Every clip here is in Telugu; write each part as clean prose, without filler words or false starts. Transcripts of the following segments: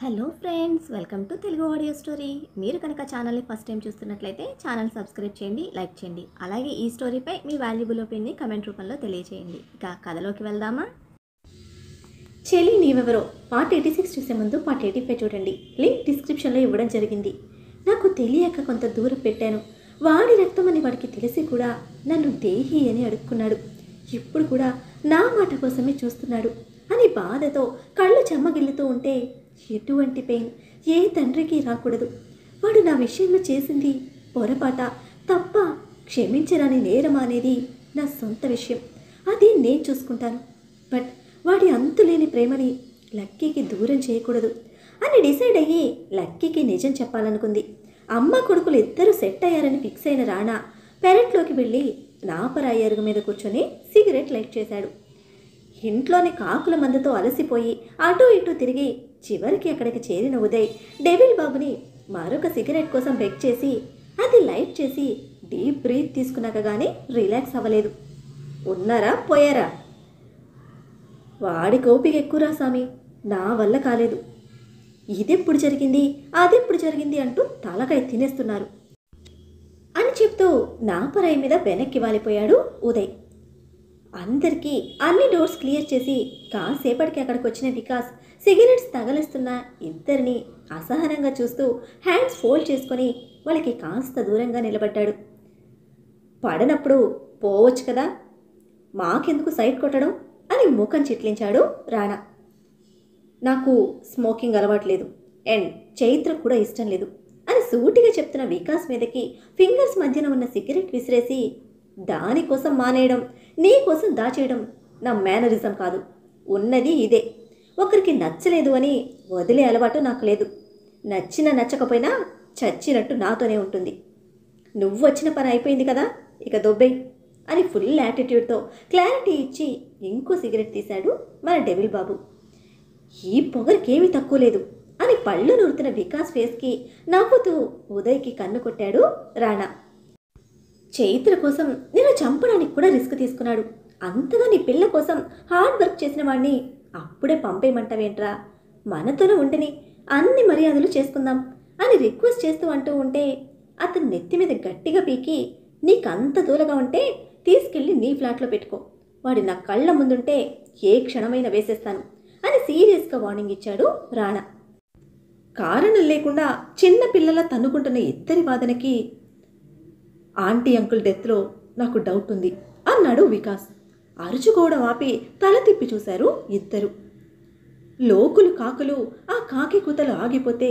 Hello friends, welcome to Telugu audio story. మీరు కనుక ఛానల్ని ఫస్ట్ టైం చూస్తున్నట్లయితే ఛానల్ సబ్స్క్రైబ్ చేయండి, లైక్ చేయండి. అలాగే ఈ స్టోరీపై మీ వాల్యుబుల్ ఒపీనియన్ని కమెంట్ రూపంలో తెలియజేయండి. ఇక కథలోకి వెళ్దామా? చెల్లి నీవెవరో పార్ట్ 86 చూసే ముందు పార్ట్ 85 చూడండి. లింక్ డిస్క్రిప్షన్లో ఇవ్వడం జరిగింది. నాకు తెలియక కొంత దూరం పెట్టాను. వాడి రక్తం అని వాడికి తెలిసి కూడా నన్ను దేహి అని అడుక్కున్నాడు. ఇప్పుడు కూడా నా మాట కోసమే చూస్తున్నాడు అని బాధతో కళ్ళు చెమ్మగిల్లుతూ ఉంటే ఎటువంటి పెయిన్ ఏ తండ్రికి రాకూడదు. వాడు నా విషయంలో చేసింది పొరపాట, తప్ప, క్షమించరాని నేరం అనేది నా సొంత విషయం. అది నేను చూసుకుంటాను. బట్ వాడి అంతులేని ప్రేమని లక్కీకి దూరం చేయకూడదు అని డిసైడ్ అయ్యి లక్కీకి నిజం చెప్పాలనుకుంది. అమ్మ కొడుకులు ఇద్దరు సెట్ అయ్యారని ఫిక్స్ అయిన రాణా పెరట్లోకి వెళ్ళి నాపరాయి అరుగు మీద కూర్చొని సిగరెట్ లైట్ చేశాడు. ఇంట్లోని కాకుల మందుతో అలసిపోయి అటూ ఇటూ తిరిగి చివరికి అక్కడికి చేరిన ఉదయ్ డెవిల్ బాబుని మరొక సిగరెట్ కోసం బెక్ చేసి అది లైట్ చేసి డీప్ బ్రీత్ తీసుకున్నాక కానీ రిలాక్స్ అవ్వలేదు. ఉన్నారా పోయారా? వాడి కోపిక ఎక్కువరా స్వామి, నా వల్ల కాలేదు. ఇదెప్పుడు జరిగింది, అదెప్పుడు జరిగింది అంటూ తలకాయ తినేస్తున్నారు అని చెప్తూ నాపరాయి మీద వెనక్కి వాలిపోయాడు ఉదయ్. అందరికీ అన్ని డోర్స్ క్లియర్ చేసి కాసేపటికి అక్కడికి వచ్చిన వికాస్ సిగరెట్స్ తగలిస్తున్న ఇద్దరిని అసహనంగా చూస్తూ హ్యాండ్స్ ఫోల్డ్ చేసుకొని వాళ్ళకి కాస్త దూరంగా నిలబడ్డాడు. పడనప్పుడు పోవచ్చు కదా, మాకెందుకు సైడ్ కొట్టడం అని ముఖం చిట్లించాడు రాణా. నాకు స్మోకింగ్ అలవాట్లేదు అండ్ చైత్ర కూడా ఇష్టం లేదు అని సూటిగా చెప్తున్న వికాస్ మీదకి ఫింగర్స్ మధ్యన ఉన్న సిగరెట్ విసిరేసి, దానికోసం మానేయడం, నీకోసం దాచేయడం నా మేనరిజం కాదు. ఉన్నది ఇదే. ఒకరికి నచ్చలేదు అని వదిలే అలవాటు నాకు లేదు. నచ్చినా నచ్చకపోయినా చచ్చినట్టు నాతోనే ఉంటుంది. నువ్వు వచ్చిన పని అయిపోయింది కదా, ఇక దొబ్బేయ్ అని ఫుల్ యాటిట్యూడ్తో క్లారిటీ ఇచ్చి ఇంకో సిగరెట్ తీశాడు మన డెవిల్ బాబు. ఈ పొగరికేమీ తక్కువ లేదు అని పళ్ళు నూరుతున్న వికాస్ ఫేస్కి నవ్వుతూ ఉదయ్కి కన్ను కొట్టాడు రాణా. చైత్ర కోసం నేను చంపడానికి కూడా రిస్క్ తీసుకున్నాడు. అంతగా నీ పిల్ల కోసం హార్డ్ వర్క్ చేసిన వాడిని అప్పుడే పంపేయమంటావేంట్రా? మనతోనే ఉంటని అన్ని మర్యాదలు చేసుకుందాం అని రిక్వెస్ట్ చేస్తూ అంటూ ఉంటే అతని నెత్తి మీద గట్టిగా పీకి, నీకంత దూరంగా ఉంటే తీసుకెళ్ళి నీ ఫ్లాట్లో పెట్టుకో, వాడు నా కళ్ళ ముందుంటే ఏ క్షణమైనా వేసేస్తాను అని సీరియస్గా వార్నింగ్ ఇచ్చాడు రాణా. కారణం లేకుండా చిన్న పిల్లల తన్నుకుంటున్న ఇద్దరి వాదనకి ఆంటీ అంకుల్ డెత్లో నాకు డౌట్ ఉంది అన్నాడు వికాస్. అరుచుకోవడం ఆపి తల తిప్పి చూశారు ఇద్దరు. లోకులు కాకులు ఆ కాకి కూతలు ఆగిపోతే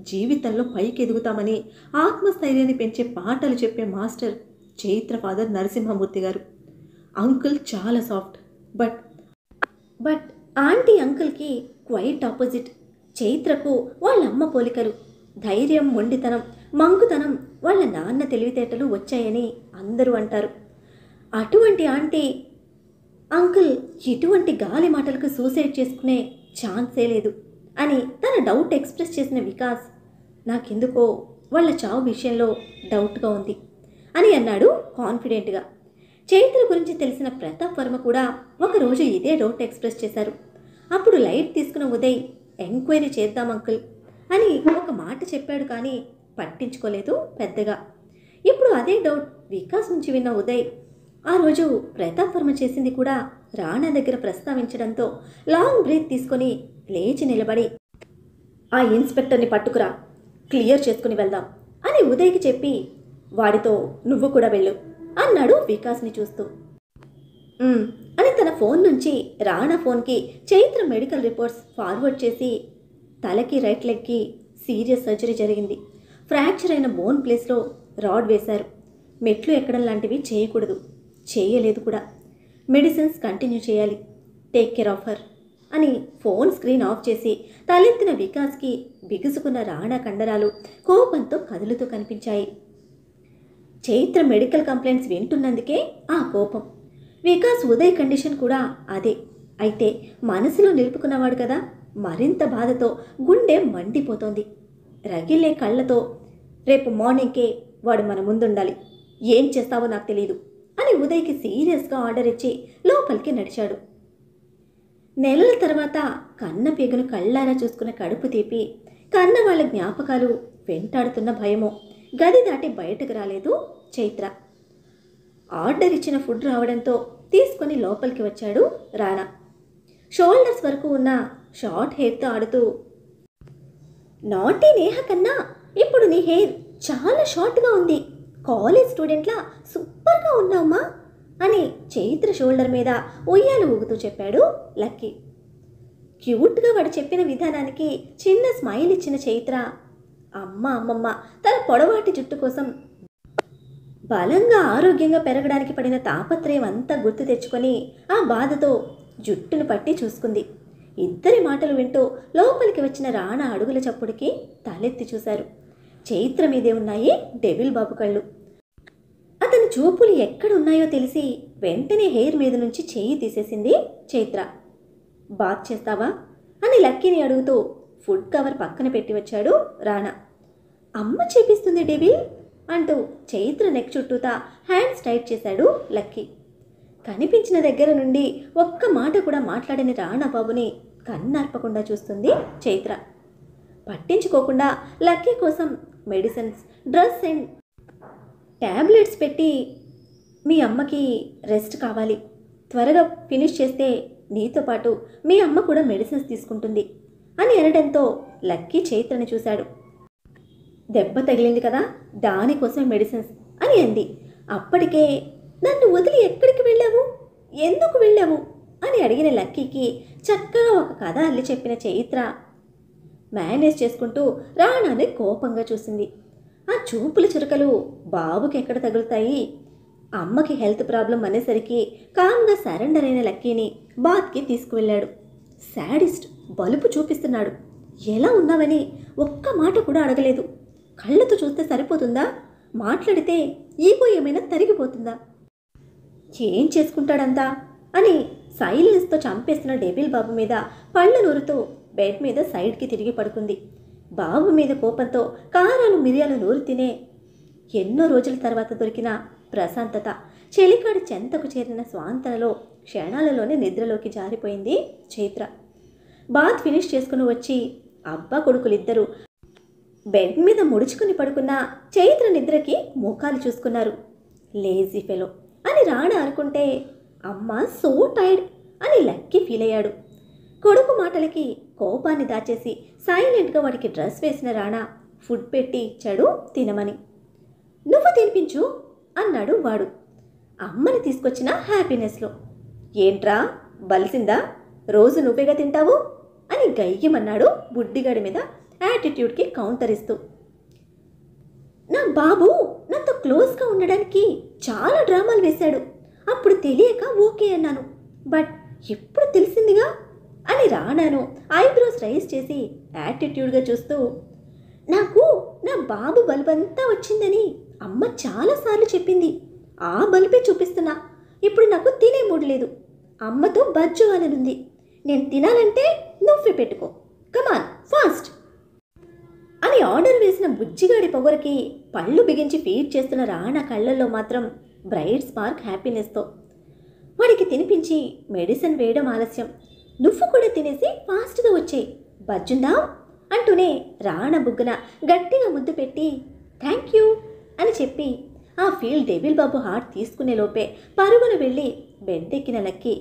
జీవితంలో పైకి ఎదుగుతామని ఆత్మస్థైర్యాన్ని పెంచే పాటలు చెప్పే మాస్టర్ చైత్ర ఫాదర్ నరసింహమూర్తి గారు. అంకుల్ చాలా సాఫ్ట్, బట్ ఆంటీ అంకుల్కి క్వైట్ ఆపోజిట్. చైత్రకు వాళ్ళ అమ్మ పోలికలు, ధైర్యం, మొండితనం, మంకుతనం, వాళ్ళ నాన్న తెలివితేటలు వచ్చాయని అందరూ అంటారు. అటువంటి ఆంటీ అంకుల్ ఇటువంటి గాలి మాటలకు సూసైడ్ చేసుకునే ఛాన్సే లేదు అని తన డౌట్ ఎక్స్ప్రెస్ చేసిన వికాస్, నాకెందుకో వాళ్ళ చావు విషయంలో డౌట్గా ఉంది అని అన్నాడు కాన్ఫిడెంట్గా. చైత్ర గురించి తెలిసిన ప్రతాప్ వర్మ కూడా ఒకరోజు ఇదే డౌట్ ఎక్స్ప్రెస్ చేశారు. అప్పుడు లైట్ తీసుకున్న ఉదయ్, ఎంక్వైరీ చేద్దాం అంకుల్ అని ఒక మాట చెప్పాడు కానీ పట్టించుకోలేదు పెద్దగా. ఇప్పుడు అదే డౌట్ వికాస్ నుంచి విన్న ఉదయ్ ఆ రోజు ప్రతాప్ వర్మ చేసింది కూడా రాణా దగ్గర ప్రస్తావించడంతో లాంగ్ బ్రీత్ తీసుకొని లేచి నిలబడి, ఆ ఇన్స్పెక్టర్ని పట్టుకురా, క్లియర్ చేసుకుని వెళ్దాం అని ఉదయ్కి చెప్పి, వాడితో నువ్వు కూడా వెళ్ళు అన్నాడు వికాస్ని చూస్తూ. అని తన ఫోన్ నుంచి రాణా ఫోన్కి చైత్ర మెడికల్ రిపోర్ట్స్ ఫార్వర్డ్ చేసి, తలకి రైట్ లెగ్కి సీరియస్ సర్జరీ జరిగింది. ఫ్రాక్చర్ అయిన బోన్ ప్లేస్లో రాడ్ వేశారు. మెట్లు ఎక్కడం లాంటివి చేయకూడదు, చేయలేదు కూడా. మెడిసిన్స్ కంటిన్యూ చేయాలి. టేక్ కేర్ ఆఫ్ హర్ అని ఫోన్ స్క్రీన్ ఆఫ్ చేసి తలెత్తిన వికాస్కి బిగుసుకున్న రాణా కండరాలు కోపంతో కదులుతూ కనిపించాయి. చైత్ర మెడికల్ కంప్లైంట్స్ వింటున్నందుకే ఆ కోపం. వికాస్ ఉదయ్ కండిషన్ కూడా అదే. అయితే మనసులో నిలుపుకున్నవాడు కదా, మరింత బాధతో గుండె మండిపోతోంది. రగిలే కళ్ళతో, రేపు మార్నింగ్కే వాడు మన ముందుండాలి, ఏం చేస్తావో నాకు తెలియదు అని ఉదయ్కి సీరియస్గా ఆర్డర్ ఇచ్చి లోపలికి నడిచాడు. నెలల తర్వాత కన్న పేగును కళ్ళారా చూసుకున్న కడుపు తీపి, కన్న వాళ్ళ జ్ఞాపకాలు, వెంటాడుతున్న భయమో గది దాటి బయటకు రాలేదు చైత్ర. ఆర్డర్ ఇచ్చిన ఫుడ్ రావడంతో తీసుకొని లోపలికి వచ్చాడు రాణా. షోల్డర్స్ వరకు ఉన్న షార్ట్ హెయిర్తో ఆడుతూ, నాటి నేహ కన్నా ఇప్పుడు నీ హెయిర్ చాలా షార్ట్గా ఉంది, కాలేజ్ స్టూడెంట్లా సూపర్గా ఉన్నావమ్మా అని చైత్ర షోల్డర్ మీద ఉయ్యాలు ఊగుతూ చెప్పాడు లక్కీ. క్యూట్గా వాడు చెప్పిన విధానానికి చిన్న స్మైల్ ఇచ్చిన చైత్ర అమ్మమ్మ తన పొడవాటి జుట్టు కోసం బలంగా ఆరోగ్యంగా పెరగడానికి పడిన తాపత్రయం అంతా గుర్తు తెచ్చుకొని ఆ బాధతో జుట్టును పట్టి చూసుకుంది. ఇద్దరి మాటలు వింటూ లోపలికి వచ్చిన రాణా అడుగుల చప్పుడికి తలెత్తి చూశారు. చైత్ర మీదే ఉన్నాయి డెవిల్ బాబు కళ్ళు. అతని చూపులు ఎక్కడున్నాయో తెలిసి వెంటనే హెయిర్ మీద నుంచి చేయి తీసేసింది చైత్ర. బాత్ చేస్తావా అని లక్కీని అడుగుతూ ఫుడ్ కవర్ పక్కన పెట్టి వచ్చాడు రాణా. అమ్మ చేపిస్తుంది డెవిల్ అంటూ చైత్ర నెక్ చుట్టూతా హ్యాండ్స్ టైట్ చేశాడు లక్కీ. కనిపించిన దగ్గర నుండి ఒక్క మాట కూడా మాట్లాడని రాణా బాబుని కన్నార్పకుండా చూస్తుంది చైత్ర. పట్టించుకోకుండా లక్కీ కోసం మెడిసిన్స్, డ్రెస్ అండ్ ట్యాబ్లెట్స్ పెట్టి, మీ అమ్మకి రెస్ట్ కావాలి, త్వరగా ఫినిష్ చేస్తే నీతో పాటు మీ అమ్మ కూడా మెడిసిన్స్ తీసుకుంటుంది అని అనడంతో లక్కీ చైత్రని చూశాడు. దెబ్బ తగిలింది కదా, దానికోసం మెడిసిన్స్ అని అంది. అప్పటికే నన్ను వదిలి ఎక్కడికి వెళ్ళావు, ఎందుకు వెళ్ళావు అని అడిగిన లక్కీకి చక్కగా ఒక కథ అల్లి చెప్పిన చైత్ర మేనేజ్ చేసుకుంటూ రాణాని కోపంగా చూసింది. ఆ చూపుల చురకలు బాబుకి ఎక్కడ తగులుతాయి? అమ్మకి హెల్త్ ప్రాబ్లం అనేసరికి కామ్గా సరెండర్ అయిన లక్కీని బాత్కి తీసుకువెళ్ళాడు. శాడిస్ట్, బలుపు చూపిస్తున్నాడు. ఎలా ఉన్నావని ఒక్క మాట కూడా అడగలేదు. కళ్ళతో చూస్తే సరిపోతుందా? మాట్లాడితే ఈగో ఏమైనా తరిగిపోతుందా? ఏం చేసుకుంటాడంతా అని సైలెన్స్తో చంపేస్తున్న డెవిల్ బాబు మీద పళ్ళ నూరుతూ బెడ్ మీద సైడ్కి తిరిగి పడుకుంది. బాబు మీద కోపంతో కారాలు మిరియాలు నూరు తినే ఎన్నో రోజుల తర్వాత దొరికిన ప్రశాంతత, చెలికాడి చెంతకు చేరిన స్వాంతనలో క్షణాలలోనే నిద్రలోకి జారిపోయింది చైత్ర. బాత్ ఫినిష్ చేసుకుని వచ్చి అబ్బా కొడుకులిద్దరూ బెడ్ మీద ముడుచుకుని పడుకున్న చైత్ర నిద్రకి మోకాలు చూసుకున్నారు. లేజీ ఫెలో అని రాణా అనుకుంటే అమ్మ సో టైర్డ్ అని లక్కీ ఫీల్ అయ్యాడు. కొడుకు మాటలకి కోపాన్ని దాచేసి సైలెంట్గా వాడికి డ్రెస్ వేసిన రాణా ఫుడ్ పెట్టి ఇచ్చాడు తినమని. నువ్వు తినిపించు అన్నాడు వాడు అమ్మని తీసుకొచ్చిన హ్యాపీనెస్లో. ఏంట్రా బలిసిందా, రోజు నువ్వేగా తింటావు అని గయ్యమన్నాడు బుడ్డిగాడి మీద యాటిట్యూడ్కి కౌంటర్ ఇస్తూ. నా బాబు నాతో క్లోజ్గా ఉండడానికి చాలా డ్రామాలు వేశాడు. అప్పుడు తెలియక ఓకే అన్నాను, బట్ ఇప్పుడు తెలిసిందిగా అని రాణాను ఐబ్రోస్ రైజ్ చేసి యాటిట్యూడ్గా చూస్తూ, నాకు నా బాబు బల్బంతా వచ్చిందని అమ్మ చాలాసార్లు చెప్పింది. ఆ బల్బే చూపిస్తున్నా. ఇప్పుడు నాకు తినే మూడు లేదు. అమ్మతో బజ్జు అననుంది. నేను తినాలంటే నువ్వే పెట్టుకో, కమాన్ ఫాస్ట్ అని ఆర్డర్ వేసిన బుజ్జిగాడి పొగరికి పళ్ళు బిగించి ఫీడ్ చేస్తున్న రాణా కళ్ళల్లో మాత్రం బ్రైట్ స్పార్క్ హ్యాపీనెస్తో. వాడికి తినిపించి మెడిసిన్ వేయడం ఆలస్యం. నువ్వు కూడా తినేసి ఫాస్ట్గా వచ్చేయి, బజ్జుందా అంటూనే రాణా బుగ్గన గట్టిగా ముద్దు పెట్టి థ్యాంక్ యూ అని చెప్పి ఆ ఫీల్ డెవిల్ బాబు హార్ట్ తీసుకునే లోపే పరుగున వెళ్ళి బెడ్ ఎక్కిన లక్కీ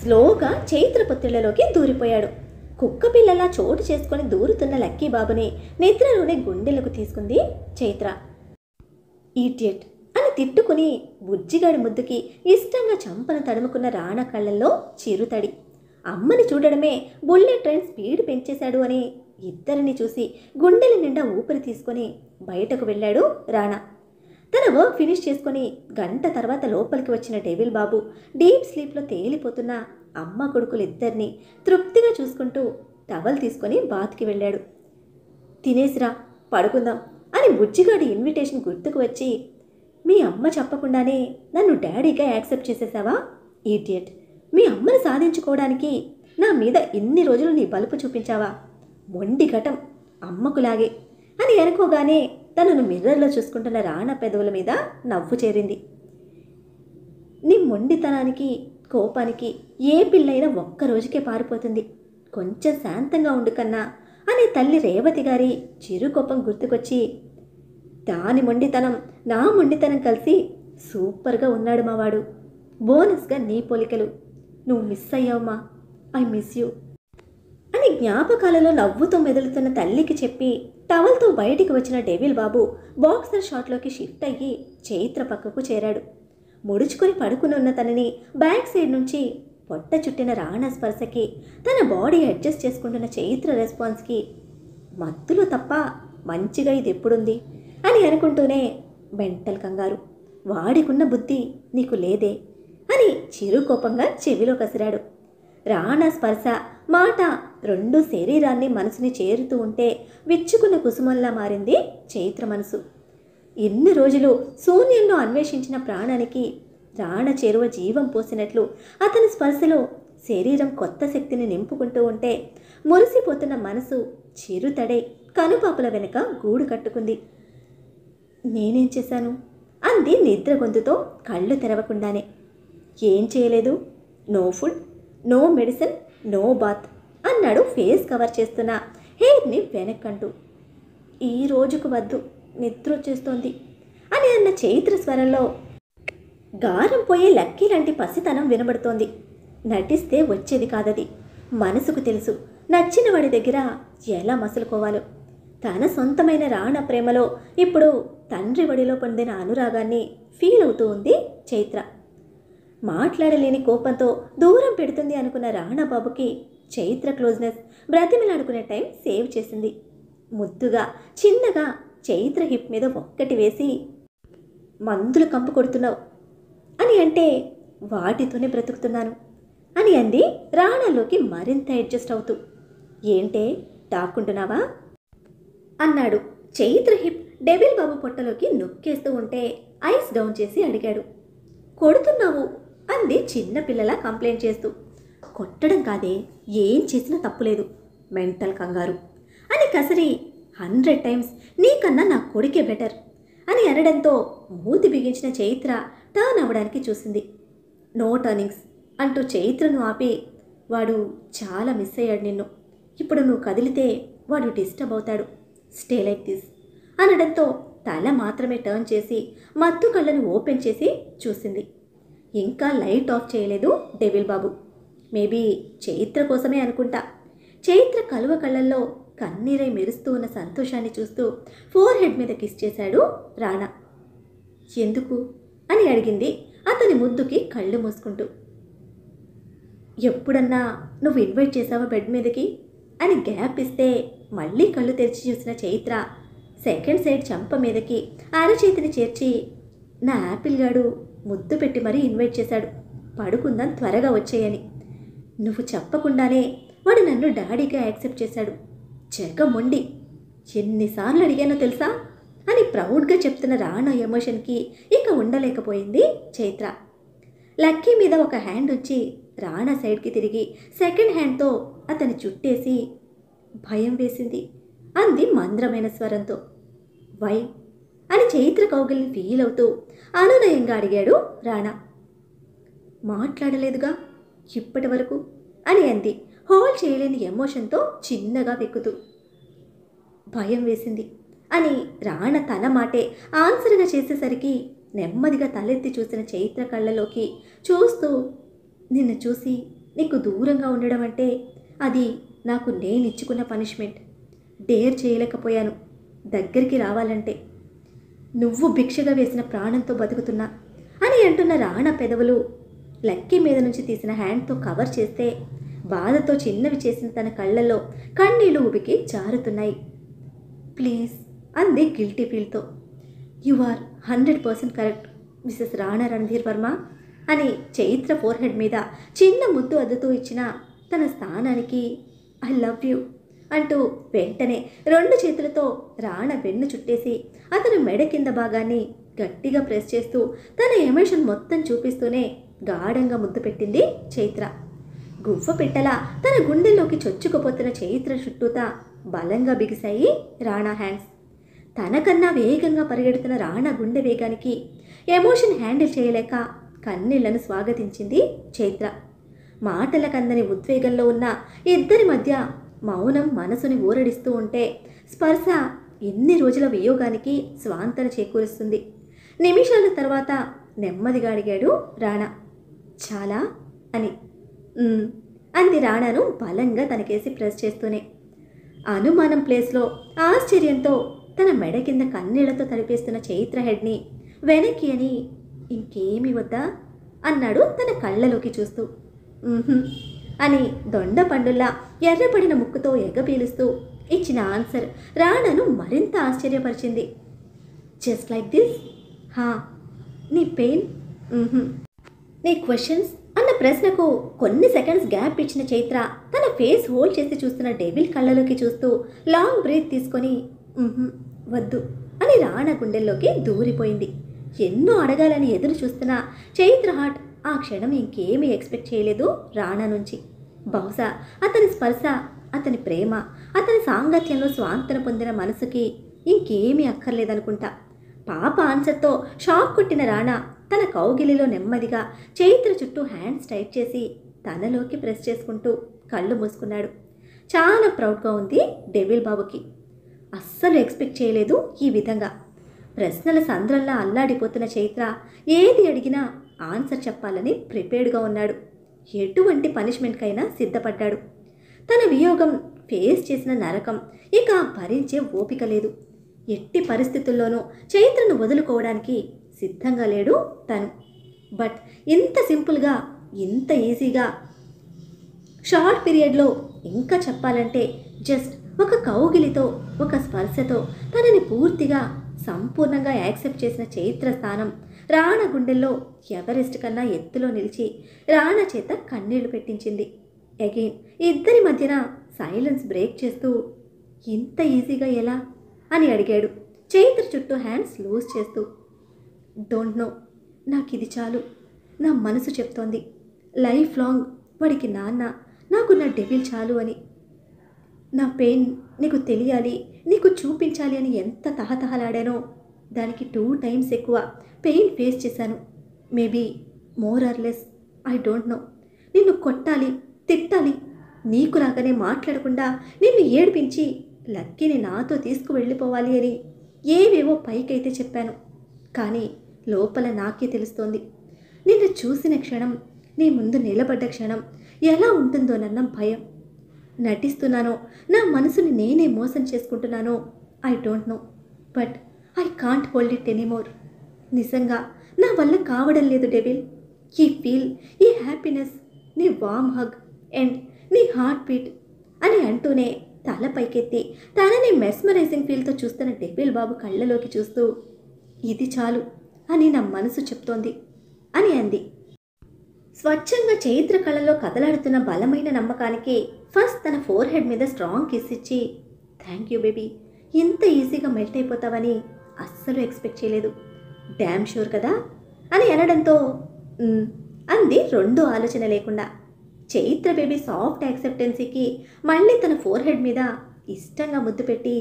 స్లోగా చైత్ర పొత్తిళ్లలోకి దూరిపోయాడు. కుక్క పిల్లలా చోటు చేసుకొని దూరుతున్న లక్కీ బాబుని నిద్రలోనే గుండెలకు తీసుకుంది చైత్ర. ఈడియట్ అని తిట్టుకుని బుజ్జిగాడి ముద్దుకి ఇష్టంగా చంపను తడుముకున్న రాణా కళ్ళల్లో చిరుతడి. అమ్మని చూడడమే బుల్లెట్ ట్రైన్ స్పీడ్ పెంచేశాడు అని ఇద్దరిని చూసి గుండెల నిండా ఊపిరి తీసుకొని బయటకు వెళ్ళాడు రాణా. తన వర్క్ ఫినిష్ చేసుకొని గంట తర్వాత లోపలికి వచ్చిన డెవిల్ బాబు డీప్ స్లీప్లో తేలిపోతున్న అమ్మ కొడుకులిద్దరినీ తృప్తిగా చూసుకుంటూ టవల్ తీసుకొని బాత్కి వెళ్ళాడు. తినేసిరా పడుకుందాం అని బుజ్జిగాడి ఇన్విటేషన్ గుర్తుకు వచ్చి, మీ అమ్మ చెప్పకుండానే నన్ను డాడీగా యాక్సెప్ట్ చేసేసావా ఈడియట్, మీ అమ్మని సాధించుకోవడానికి నా మీద ఇన్ని రోజులు నీ బలుపు చూపించావా, మొండి ఘటం అమ్మకులాగే అని అనుకోగానే తనను మిర్రర్లో చూసుకుంటున్న రాణా పెదవుల మీద నవ్వు చేరింది. నీ మొండితనానికి కోపానికి ఏ పిల్లైనా ఒక్కరోజుకే పారిపోతుంది. కొంచెం శాంతంగా ఉండు కన్నా అని తల్లి రేవతి గారి చిరుకోపం గుర్తుకొచ్చి, దాని మొండితనం నా మొండితనం కలిసి సూపర్గా ఉన్నాడు మావాడు. బోనస్గా నీ పోలికలు. నువ్వు మిస్ అయ్యావుమా, ఐ మిస్ యూ అని జ్ఞాపకాలలో నవ్వుతూ మెదులుతున్న తల్లికి చెప్పి టవల్తో బయటికి వచ్చిన డెవిల్ బాబు బాక్సర్ షాట్లోకి షిఫ్ట్ అయ్యి చైత్ర పక్కకు చేరాడు. ముడుచుకొని పడుకునున్న తనని బ్యాక్ సైడ్ నుంచి పొట్ట చుట్టిన రాణా స్పర్శకి తన బాడీ అడ్జస్ట్ చేసుకుంటున్న చైత్ర రెస్పాన్స్కి మత్తులో తప్ప మంచిగా ఇది ఎప్పుడుంది అని అనుకుంటూనే మెంటల్ కంగారు, వాడికున్న బుద్ధి నీకు లేదే అని చిరుకోపంగా చెవిలో కసిరాడు. రాణా స్పర్శ మాట రెండు శరీరాన్ని మనసుని చేరుతూ ఉంటే విచ్చుకున్న కుసుమంలా మారింది చైత్ర మనసు. ఎన్ని రోజులు శూన్యంలో అన్వేషించిన ప్రాణానికి రాణ చేరువ జీవం పోసినట్లు అతని స్పర్శలో శరీరం కొత్త శక్తిని నింపుకుంటూ ఉంటే మురిసిపోతున్న మనసు చిరుతడే కనుపాపల వెనుక గూడు కట్టుకుంది. నేనేం చేశాను అంది నిద్ర గొంతుతో కళ్ళు తెరవకుండానే. ఏం చేయలేదు, no food, no medicine, no bath అన్నాడు ఫేస్ కవర్ చేస్తున్న హెయిర్ని వెనక్కంటూ. ఈ రోజుకు వద్దు, నిద్ర వచ్చేస్తోంది అని అన్న చైత్ర స్వరంలో గారం పోయే లక్కీ లాంటి పసితనం వినబడుతోంది. నటిస్తే వచ్చేది కాదది. మనసుకు తెలుసు నచ్చిన వాడి దగ్గర ఎలా మసులుకోవాలో. తన సొంతమైన రాణ ప్రేమలో ఇప్పుడు తండ్రి వడిలో పొందిన అనురాగాన్ని ఫీల్ అవుతూ ఉంది చైత్ర. మాట్లాడలేని కోపంతో దూరం పెడుతుంది అనుకున్న రాణాబాబుకి చైత్ర క్లోజ్నెస్ బ్రతిమిలాడుకునే టైం సేవ్ చేసింది. ముద్దుగా చిన్నగా చైత్ర హిప్ మీద ఒక్కటి వేసి, మందులు కంపు కొడుతున్నావు అని అంటే వాటితోనే బ్రతుకుతున్నాను అని అంది రాణాలోకి మరింత అడ్జస్ట్ అవుతూ. ఏంటే దాక్కుంటున్నావా అన్నాడు చైత్ర హిప్ డెవిల్ బాబు పొట్టలోకి నొక్కేస్తూ ఉంటే ఐస్ డౌన్ చేసి అడిగాడు. కొడుతున్నావు అంది చిన్న పిల్లలా కంప్లైంట్ చేస్తూ. కొట్టడం కాదే, ఏం చేసినా తప్పులేదు, మెంటల్ కంగారు అని కసరి 100 టైమ్స్ నీకన్నా నా కొడుకే బెటర్ అని అనడంతో మూతి బిగించిన చైత్ర టర్న్ అవ్వడానికి చూసింది. నో టర్నింగ్స్ అంటూ చైత్రను ఆపి, వాడు చాలా మిస్ అయ్యాడు నిన్ను. ఇప్పుడు నువ్వు కదిలితే వాడు డిస్టర్బ్ అవుతాడు. స్టే లైక్ దిస్ అనడంతో తల మాత్రమే టర్న్ చేసి మత్తు కళ్ళను ఓపెన్ చేసి చూసింది. ఇంకా లైట్ ఆఫ్ చేయలేదు డెవిల్ బాబు. మేబీ చైత్ర కోసమే అనుకుంటా. చైత్ర కలువ కళ్ళల్లో కన్నీరై మెరుస్తూ ఉన్న సంతోషాన్ని చూస్తూ ఫోర్ హెడ్ మీద కిస్ చేశాడు రాణా. ఎందుకు అని అడిగింది అతని ముద్దుకి కళ్ళు మూసుకుంటూ. ఎప్పుడన్నా నువ్వు ఇన్వైట్ చేసావా బెడ్ మీదకి అని గ్యాప్ ఇస్తే మళ్ళీ కళ్ళు తెరిచి చూసిన చైత్ర సెకండ్ సైడ్ చంప మీదకి అరచేతిని చేర్చి, నా యాపిల్ గాడు ముద్దు పెట్టి మరీ ఇన్వైట్ చేశాడు, పడుకుందాం త్వరగా వచ్చేయని. నువ్వు చెప్పకుండానే వాడు నన్ను డాడీగా యాక్సెప్ట్ చేశాడు. జగమొండి ఎన్నిసార్లు అడిగానో తెలుసా అని ప్రౌడ్గా చెప్తున్న రాణా ఎమోషన్కి ఇక ఉండలేకపోయింది చైత్ర. లక్కీ మీద ఒక హ్యాండ్ వచ్చి రాణా సైడ్కి తిరిగి సెకండ్ హ్యాండ్తో అతని చుట్టేసి, భయం వేసింది అంది మంద్రమైన స్వరంతో. వై అని చైత్ర కౌగిల్ని ఫీల్ అవుతూ అనునయంగా అడిగాడు రాణా. మాట్లాడలేదుగా ఇప్పటి వరకు అని అంది హోల్డ్ చేయలేని ఎమోషన్తో చిన్నగా వెక్కుతూ. భయం వేసింది అని రాణ తన మాటే ఆన్సర్గా చేసేసరికి నెమ్మదిగా తలెత్తి చూసిన చైత్ర కళ్ళలోకి చూస్తూ, నిన్ను చూసి నీకు దూరంగా ఉండడం అంటే అది నాకు నేనిచ్చుకున్న పనిష్మెంట్. డేర్ చేయలేకపోయాను దగ్గరికి రావాలంటే. నువ్వు భిక్షగా వేసిన ప్రాణంతో బతుకుతున్నా అని అంటున్న రాణ పెదవులు లక్కీ మీద నుంచి తీసిన హ్యాండ్తో కవర్ చేస్తే బాధతో చిన్నవి చేసిన తన కళ్ళల్లో కన్నీళ్లు ఉబికి జారుతున్నాయి. ప్లీజ్ అంది గిల్టీ ఫీల్తో. You are 100% correct Mrs Rana Randhir Varma అని చైత్ర ఫోర్ హెడ్ మీద చిన్న ముద్దు అద్దుతూ ఇచ్చిన తన స్థానానికి ఐ లవ్ యూ అంటూ వెంటనే 2 చేతులతో రాణ వెన్ను చుట్టేసి అతను మెడ కింద భాగాన్ని గట్టిగా ప్రెస్ చేస్తూ తన ఎమోషన్ మొత్తం చూపిస్తూనే గాఢంగా ముద్దు పెట్టింది చైత్ర. గువ్వ పెట్టలా తన గుండెల్లోకి చొచ్చుకుపోతున్న చైత్ర చుట్టూతా బలంగా బిగిశాయి రాణా హ్యాండ్స్. తనకన్నా వేగంగా పరిగెడుతున్న రాణా గుండె వేగానికి ఎమోషన్ హ్యాండిల్ చేయలేక కన్నీళ్లను స్వాగతించింది చైత్ర. మాటలకందని ఉద్వేగంలో ఉన్న ఇద్దరి మధ్య మౌనం మనసుని ఊరడిస్తూ ఉంటే స్పర్శ ఎన్ని రోజుల వియోగానికి స్వాంతన చేకూరుస్తుంది. నిమిషాల తర్వాత నెమ్మదిగా అడిగాడు రాణా. చాలా అని. అంది రాణాను బలంగా తనకేసి ప్రెస్ చేస్తూనే. అనుమానం ప్లేస్లో ఆశ్చర్యంతో తన మెడ కింద కన్నీళ్లతో తడిపేస్తున్న చైత్ర హెడ్ని వెనక్కి అని ఇంకేమీ వద్దా అన్నాడు తన కళ్ళలోకి చూస్తూ. అని దొండ పండుల్లా ఎర్రపడిన ముక్కుతో ఎగపీలుస్తూ ఇచ్చిన ఆన్సర్ రాణాను మరింత ఆశ్చర్యపరిచింది. Just like this? హా. Knee pain? నీ క్వశ్చన్స్ అన్న ప్రశ్నకు కొన్ని సెకండ్స్ గ్యాప్ ఇచ్చిన చైత్ర తన ఫేస్ హోల్డ్ చేసి చూస్తున్న డెవిల్ కళ్ళలోకి చూస్తూ లాంగ్ బ్రీత్ తీసుకొని వద్దు అని రాణా గుండెల్లోకి దూరిపోయింది. ఎన్నో అడగాలని ఎదురు చూస్తున్న చైత్ర హార్ట్ ఆ క్షణం ఇంకేమీ ఎక్స్పెక్ట్ చేయలేదు రాణా నుంచి. బహుశా అతని స్పర్శ, అతని ప్రేమ, అతని సాంగత్యంలో స్వాంతన పొందిన మనసుకి ఇంకేమీ అక్కర్లేదనుకుంటా. పాప ఆన్సర్తో షాక్ కొట్టిన రాణా తన కౌగిలిలో నెమ్మదిగా చైత్ర చుట్టూ హ్యాండ్స్ టైట్ చేసి తనలోకి ప్రెస్ చేసుకుంటూ కళ్ళు మూసుకున్నాడు. చాలా ప్రౌడ్గా ఉంది డెవిల్ బాబుకి. అస్సలు ఎక్స్పెక్ట్ చేయలేదు ఈ విధంగా. ప్రశ్నల సంద్రంలా అల్లాడిపోతున్న చైత్ర ఏది అడిగినా ఆన్సర్ చెప్పాలని ప్రిపేర్డ్గా ఉన్నాడు. ఎటువంటి పనిష్మెంట్కైనా సిద్ధపడ్డాడు. తన వియోగం ఫేస్ చేసిన నరకం ఇక భరించే ఓపిక లేదు. ఎట్టి పరిస్థితుల్లోనూ చైత్రను వదులుకోవడానికి సిద్ధంగా లేడు తను. బట్ ఇంత సింపుల్గా, ఇంత ఈజీగా, షార్ట్ పీరియడ్లో ఇంకా చెప్పాలంటే జస్ట్ ఒక కౌగిలితో, ఒక స్పర్శతో తనని పూర్తిగా సంపూర్ణంగా యాక్సెప్ట్ చేసిన చైత్ర స్థానం రాణా గుండెల్లో ఎవరెస్ట్ కన్నా ఎత్తులో నిలిచి రాణా చేత కన్నీళ్లు పెట్టించింది. అగైన్ ఇద్దరి మధ్యన సైలెన్స్ బ్రేక్ చేస్తూ ఇంత ఈజీగా ఎలా అని అడిగాడు చైత్ర చుట్టూ హ్యాండ్స్ లూజ్ చేస్తూ. డోంట్ నో, నాకు ఇది చాలు. నా మనసు చెప్తోంది లైఫ్ లాంగ్ వాడికి నాన్న, నాకు నా డెవిల్ చాలు అని. నా పెయిన్ నీకు తెలియాలి, నీకు చూపించాలి అని ఎంత తహతహలాడానో దానికి 2 times ఎక్కువ పెయిన్ ఫేస్ చేశాను. Maybe more or less, I don't no. నిన్ను కొట్టాలి, తిట్టాలి, నీకులాగానే మాట్లాడకుండా నిన్ను ఏడిపించి లక్కీని నాతో తీసుకువెళ్ళిపోవాలి అని ఏవేవో పైకైతే చెప్పాను. కానీ లోపల నాకే తెలుస్తోంది నిన్ను చూసిన క్షణం, నీ ముందు నిలబడ్డ క్షణం ఎలా ఉంటుందోనన్న భయం. నటిస్తున్నానో, నా మనసుని నేనే మోసం చేసుకుంటున్నానో I don't know. But I can't hold it anymore. నిజంగా నా వల్ల కావడం లేదు డెవిల్. ఈ ఫీల్, ఈ హ్యాపీనెస్, నీ వామ్ హగ్ అండ్ నీ హార్ట్ బీట్ అని అంటూనే తల పైకెత్తి తనని మెస్మరైజింగ్ ఫీల్తో చూస్తున్న డెవిల్ బాబు కళ్ళలోకి చూస్తూ ఇది చాలు అని నా మనసు చెప్తోంది అని అంది. స్వచ్ఛంగా చైత్ర కళ్ళలో కదలాడుతున్న బలమైన నమ్మకానికి ఫస్ట్ తన ఫోర్ హెడ్ మీద స్ట్రాంగ్ కిస్ ఇచ్చి థ్యాంక్ యూ బేబీ, ఇంత ఈజీగా మెల్ట్ అయిపోతావని అస్సలు ఎక్స్పెక్ట్ చేయలేదు. డ్యామ్ షూర్ కదా అని అనడంతో అంది రెండో ఆలోచన లేకుండా. చైత్ర బేబీ సాఫ్ట్ యాక్సెప్టెన్సీకి మళ్ళీ తన ఫోర్ హెడ్ మీద ఇష్టంగా ముద్దు పెట్టి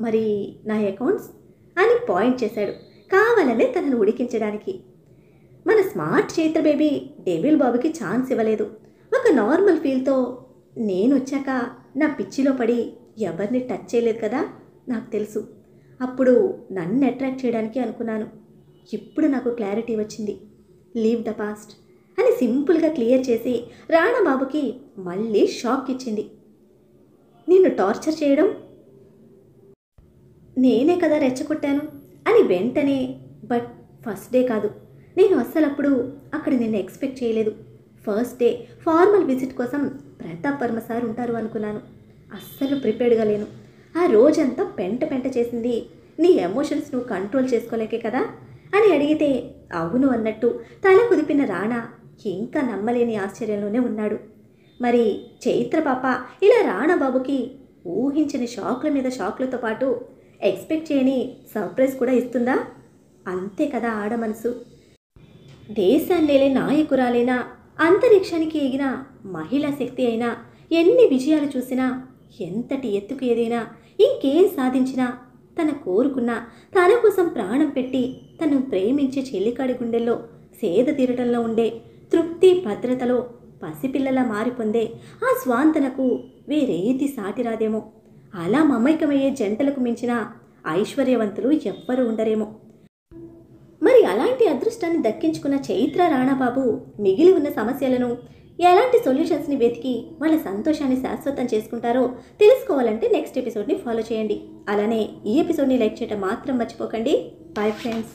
మరి నా అకౌంట్స్ అని పాయింట్ చేశాడు, కావాలనే తనను ఉడికించడానికి. మన స్మార్ట్ చైత్ర బేబీ డెవిల్ బాబుకి ఛాన్స్ ఇవ్వలేదు. ఒక నార్మల్ ఫీల్తో నేను వచ్చాక నా పిచ్చిలో పడి ఎవరిని టచ్ చేయలేదు కదా, నాకు తెలుసు. అప్పుడు నన్ను అట్రాక్ట్ చేయడానికి అనుకున్నాను. ఇప్పుడు నాకు క్లారిటీ వచ్చింది. లీవ్ ద పాస్ట్ అని సింపుల్గా క్లియర్ చేసి రాణా బాబుకి మళ్ళీ షాక్ ఇచ్చింది. నిన్ను టార్చర్ చేయడం నేనే కదా రెచ్చగొట్టాను అని వెంటనే. బట్ ఫస్ట్ డే కాదు, నేను అస్సలప్పుడు అక్కడ నిన్ను ఎక్స్పెక్ట్ చేయలేదు. ఫస్ట్ డే ఫార్మల్ విజిట్ కోసం ప్రతాప్ వర్మ సార్ ఉంటారు అనుకున్నాను. అస్సలు ప్రిపేర్డ్గా లేను. ఆ రోజంతా పెంట చేసింది నీ ఎమోషన్స్ నువ్వు కంట్రోల్ చేసుకోలేకే కదా అని అడిగితే అవును అన్నట్టు తల కుదిపిన రాణా ఇంకా నమ్మలేని ఆశ్చర్యంలోనే ఉన్నాడు. మరి చైత్ర పాప ఇలా రాణా బాబుకి ఊహించని షాక్ల మీద షాక్లతో పాటు ఎక్స్పెక్ట్ చేయని సర్ప్రైజ్ కూడా ఇస్తుందా? అంతే కదా ఆడ మనసు. దేశాన్నేలే నాయకురాలైనా, అంతరిక్షానికి ఎగిన మహిళా శక్తి అయినా, ఎన్ని విజయాలు చూసినా, ఎంతటి ఎత్తుకు ఎదిగినా, ఇంకేం సాధించినా, తన కోరుకున్నా, తన కోసం ప్రాణం పెట్టి తను ప్రేమించే చెల్లికాడి గుండెల్లో సేద తీరటంలో ఉండే తృప్తి భద్రతలో పసిపిల్లలా మారిపొందే ఆ స్వాంతనకు వేరేది సాటి రాదేమో. అలా మమైకమయ్యే జంటలకు మించిన ఐశ్వర్యవంతులు ఎవ్వరూ ఉండరేమో. మరి అలాంటి అదృష్టాన్ని దక్కించుకున్న చైత్ర రాణాబాబు మిగిలి ఉన్న సమస్యలను ఎలాంటి సొల్యూషన్స్ని వెతికి వాళ్ళ సంతోషాన్ని శాశ్వతం చేసుకుంటారో తెలుసుకోవాలంటే నెక్స్ట్ ఎపిసోడ్ని ఫాలో చేయండి. అలానే ఈ ఎపిసోడ్ని లైక్ చేయడం మాత్రం మర్చిపోకండి. Bye friends.